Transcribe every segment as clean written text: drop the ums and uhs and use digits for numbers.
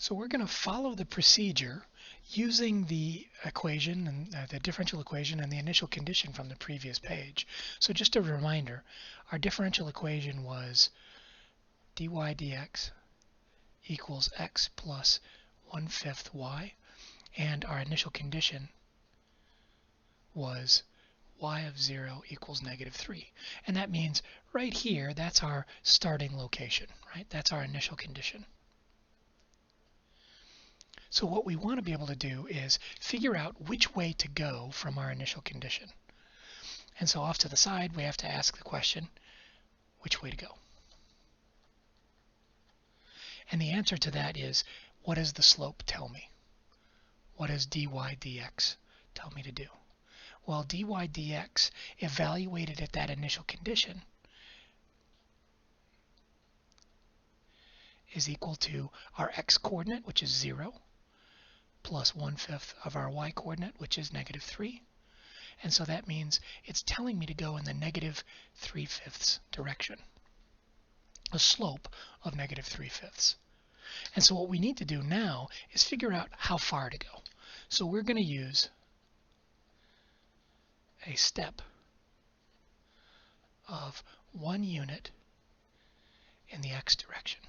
So we're going to follow the procedure using the equation and the differential equation and the initial condition from the previous page. So just a reminder, our differential equation was dy dx equals x plus 1/5 y, and our initial condition was y of 0 equals -3. And that means right here, that's our starting location, right? That's our initial condition. So what we want to be able to do is figure out which way to go from our initial condition. And so off to the side, we have to ask the question, which way to go? And the answer to that is, what does the slope tell me? What does dy dx tell me to do? Well, dy dx evaluated at that initial condition is equal to our x coordinate, which is 0, plus 1/5 of our y coordinate, which is -3. And so that means it's telling me to go in the -3/5 direction, a slope of -3/5. And so what we need to do now is figure out how far to go. So we're going to use a step of 1 unit in the x direction.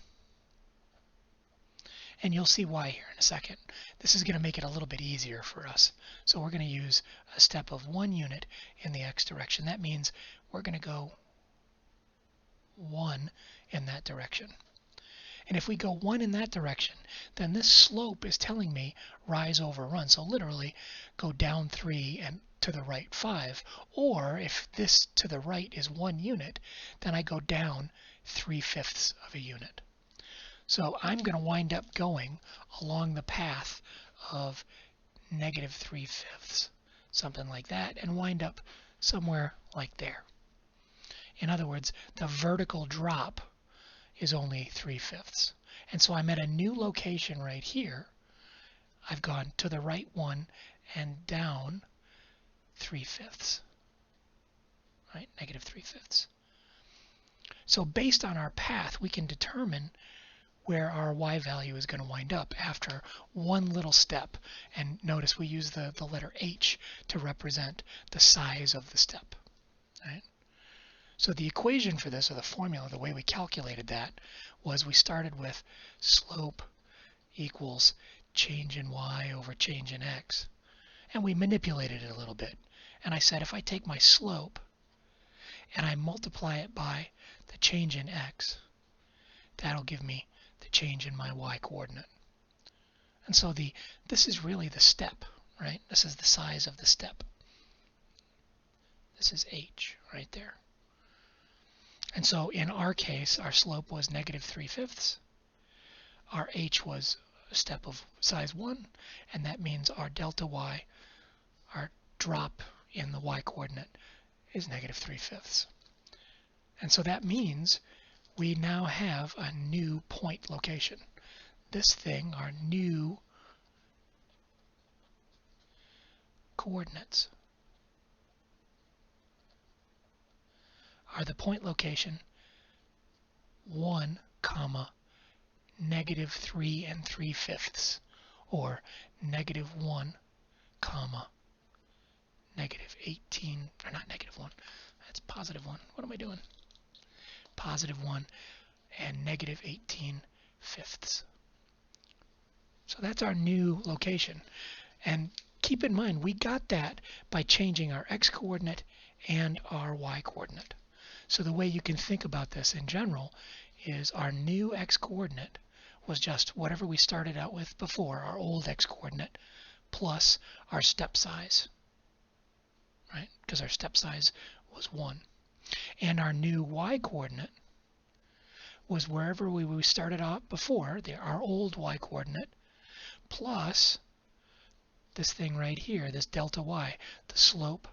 And you'll see why here in a second. This is going to make it a little bit easier for us. So we're going to use a step of 1 unit in the x direction. That means we're going to go 1 in that direction. And if we go 1 in that direction, then this slope is telling me rise over run. So literally go down 3 and to the right 5. Or if this to the right is 1 unit, then I go down 3/5 of a unit. So I'm going to wind up going along the path of -3/5, something like that, and wind up somewhere like there. In other words, the vertical drop is only 3/5. And so I'm at a new location right here. I've gone to the right 1 and down 3/5, right? -3/5. So based on our path, we can determine where our y value is going to wind up after one little step. And notice we use the letter h to represent the size of the step, right? So the equation for this, or the formula, the way we calculated that, was we started with slope equals change in y over change in x. And we manipulated it a little bit. And I said if I take my slope and I multiply it by the change in x, that'll give me the change in my y coordinate. And so this is really the step, right? This is the size of the step. This is h right there. And so in our case, our slope was -3/5. Our h was a step of size 1, and that means our delta y, our drop in the y coordinate, is -3/5. And so that means we now have a new point location. This thing, our new coordinates, are the point location 1, -3 3/5, or -1, -18, or not -1, that's +1. What am I doing? +1 and -18/5. So that's our new location. And keep in mind, we got that by changing our x coordinate and our y coordinate. So the way you can think about this in general is our new x coordinate was just whatever we started out with before, our old x coordinate, plus our step size, right? Because our step size was 1. And our new y coordinate was wherever we started out before, our old y coordinate, plus this thing right here, this delta y, the slope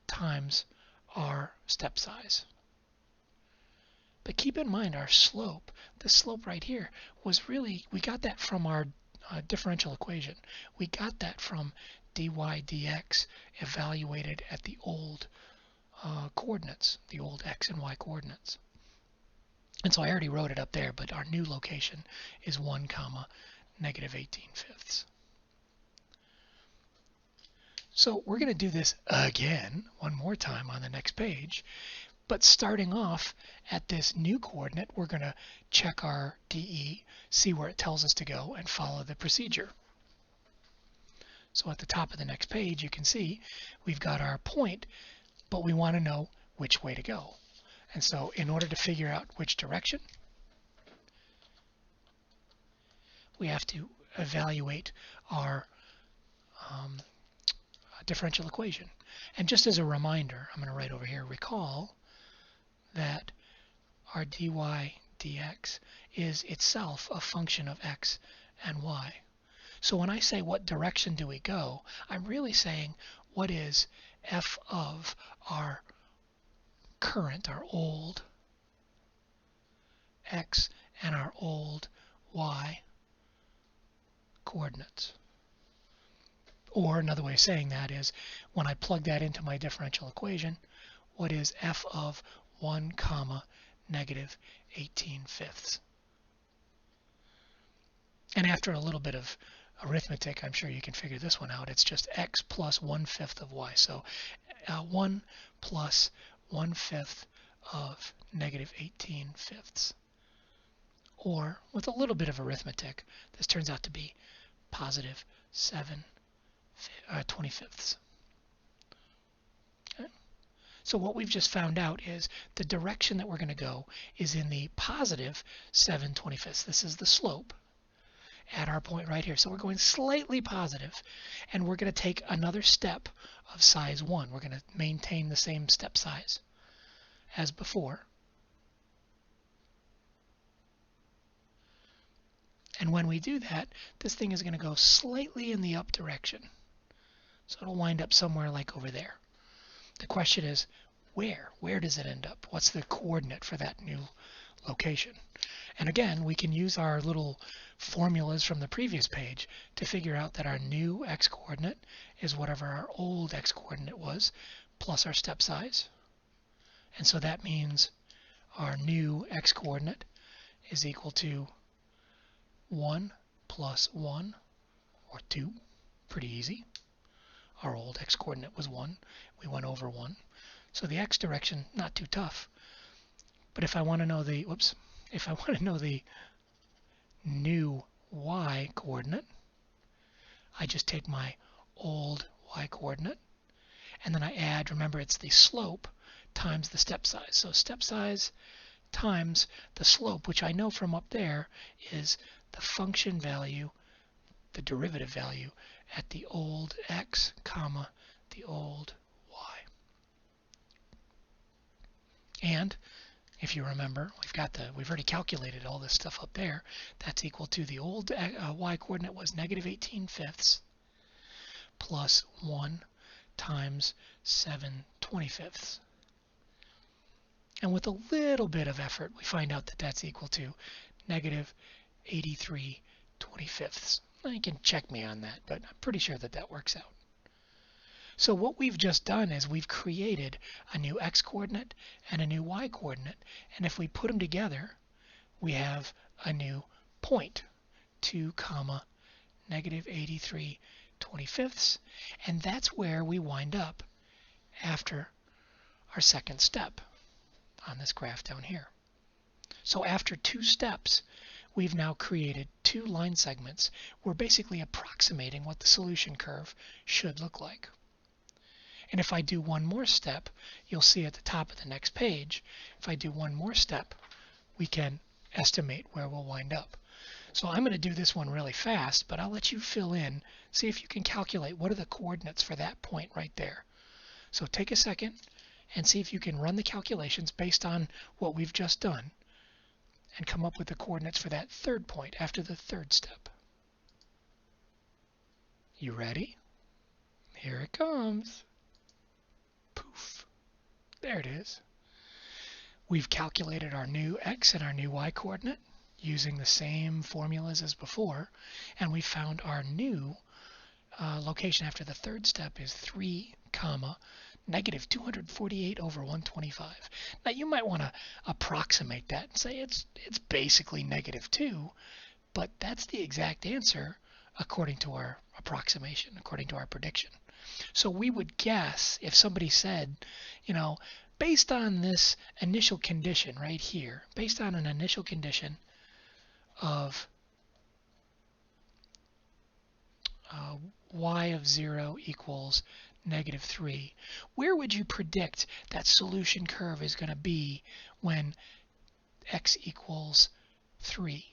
times our step size. But keep in mind our slope, this slope right here, was really, we got that from our differential equation. We got that from dy dx evaluated at the old coordinates, the old x and y coordinates. And so I already wrote it up there, but our new location is 1 comma negative 18/5. So we're going to do this again one more time on the next page. But starting off at this new coordinate, we're going to check our DE, see where it tells us to go, and follow the procedure. So at the top of the next page, you can see we've got our point, but we want to know which way to go. And so in order to figure out which direction, we have to evaluate our differential equation. And just as a reminder, I'm going to write over here, recall that our dy dx is itself a function of x and y. So when I say what direction do we go, I'm really saying what is f of our current, our old x and our old y coordinates. Or another way of saying that is when I plug that into my differential equation, what is f of 1 comma negative 18/5. And after a little bit of arithmetic, I'm sure you can figure this one out. It's just x plus 1/5 of y. So 1 plus 1/5 of negative 18/5. Or with a little bit of arithmetic, this turns out to be positive 7/25. Okay. So what we've just found out is the direction that we're going to go is in the positive 7/25. This is the slope at our point right here. So we're going slightly positive, and we're going to take another step of size 1. We're going to maintain the same step size as before. And when we do that, this thing is going to go slightly in the up direction. So it'll wind up somewhere like over there. The question is, where? Where does it end up? What's the coordinate for that new location? And again, we can use our little formulas from the previous page to figure out that our new x-coordinate is whatever our old x-coordinate was, plus our step size. And so that means our new x-coordinate is equal to 1 plus 1, or 2. Pretty easy. Our old x-coordinate was 1. We went over 1. So the x direction, not too tough. But if I want to know the, if I want to know the new y coordinate, I just take my old y coordinate, and then I add, remember it's the slope times the step size. So step size times the slope, which I know from up there is the function value, the derivative value at the old x, comma, the old y. And if you remember, we've already calculated all this stuff up there. That's equal to the old y coordinate was negative 18/5 plus 1 times 7/25. And with a little bit of effort, we find out that that's equal to negative 83/25. Now you can check me on that, but I'm pretty sure that that works out. So what we've just done is we've created a new x-coordinate and a new y-coordinate. And if we put them together, we have a new point, 2 comma negative 83/25. And that's where we wind up after our second step on this graph down here. So after 2 steps, we've now created 2 line segments. We're basically approximating what the solution curve should look like. And if I do one more step, you'll see at the top of the next page, if I do one more step, we can estimate where we'll wind up. So I'm going to do this one really fast, but I'll let you fill in, see if you can calculate what are the coordinates for that point right there. So take a second and see if you can run the calculations based on what we've just done and come up with the coordinates for that third point after the third step. You ready? Here it comes. Poof. There it is. We've calculated our new x and our new y coordinate using the same formulas as before, and we found our new location after the third step is 3 comma negative 248 over 125. Now you might want to approximate that and say it's basically negative 2, but that's the exact answer according to our approximation, according to our prediction. So we would guess if somebody said, based on this initial condition right here, based on an initial condition of y of 0 equals negative 3, where would you predict that solution curve is going to be when x equals 3?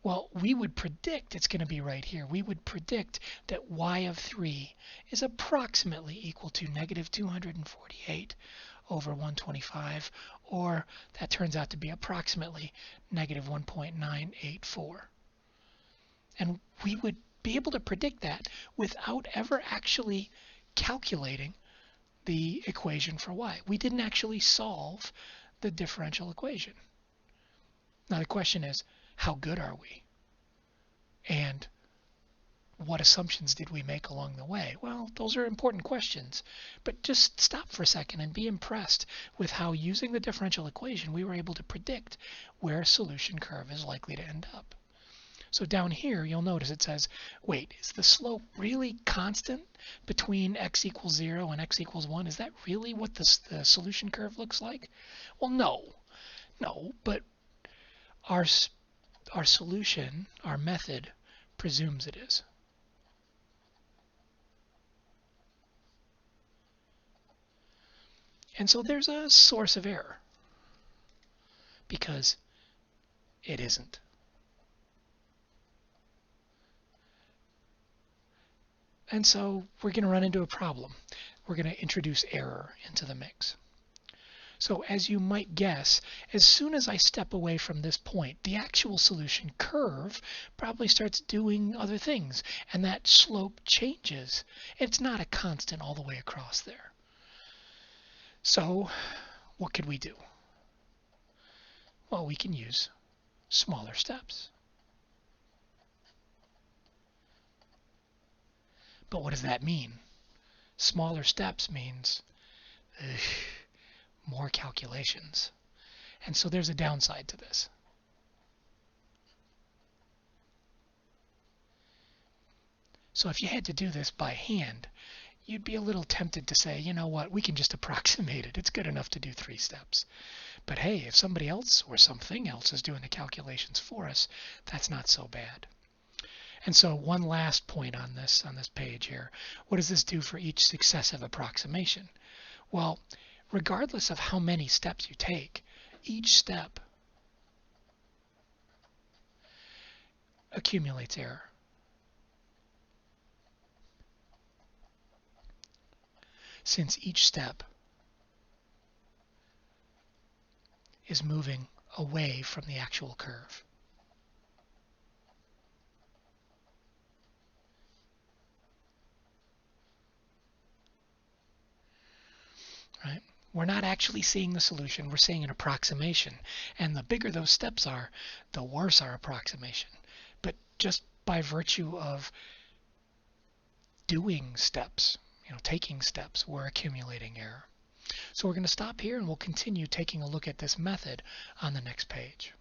Well, we would predict it's going to be right here. We would predict that y of 3 is approximately equal to negative 248 over 125, or that turns out to be approximately negative 1.984. And we would be able to predict that without ever actually calculating the equation for y. We didn't actually solve the differential equation. Now the question is, how good are we? And what assumptions did we make along the way? Well, those are important questions, but just stop for a second and be impressed with how, using the differential equation, we were able to predict where a solution curve is likely to end up. So down here, you'll notice it says, wait, is the slope really constant between x equals 0 and x equals 1? Is that really what the solution curve looks like? Well, no, but our solution, our method, presumes it is. And so there's a source of error, because it isn't. And so we're going to run into a problem. We're going to introduce error into the mix. So as you might guess, as soon as I step away from this point, the actual solution curve probably starts doing other things, and that slope changes. It's not a constant all the way across there. So what could we do? Well, we can use smaller steps. But what does that mean? Smaller steps means more calculations. And so there's a downside to this. So if you had to do this by hand, you'd be a little tempted to say, you know what, we can just approximate it. It's good enough to do 3 steps. But hey, if somebody else or something else is doing the calculations for us, that's not so bad. And so one last point on this page here. What does this do for each successive approximation? Well, regardless of how many steps you take, each step accumulates error. Since each step is moving away from the actual curve. Right? We're not actually seeing the solution, we're seeing an approximation. And the bigger those steps are, the worse our approximation. But just by virtue of doing steps, taking steps, we're accumulating error. So we're going to stop here and we'll continue taking a look at this method on the next page.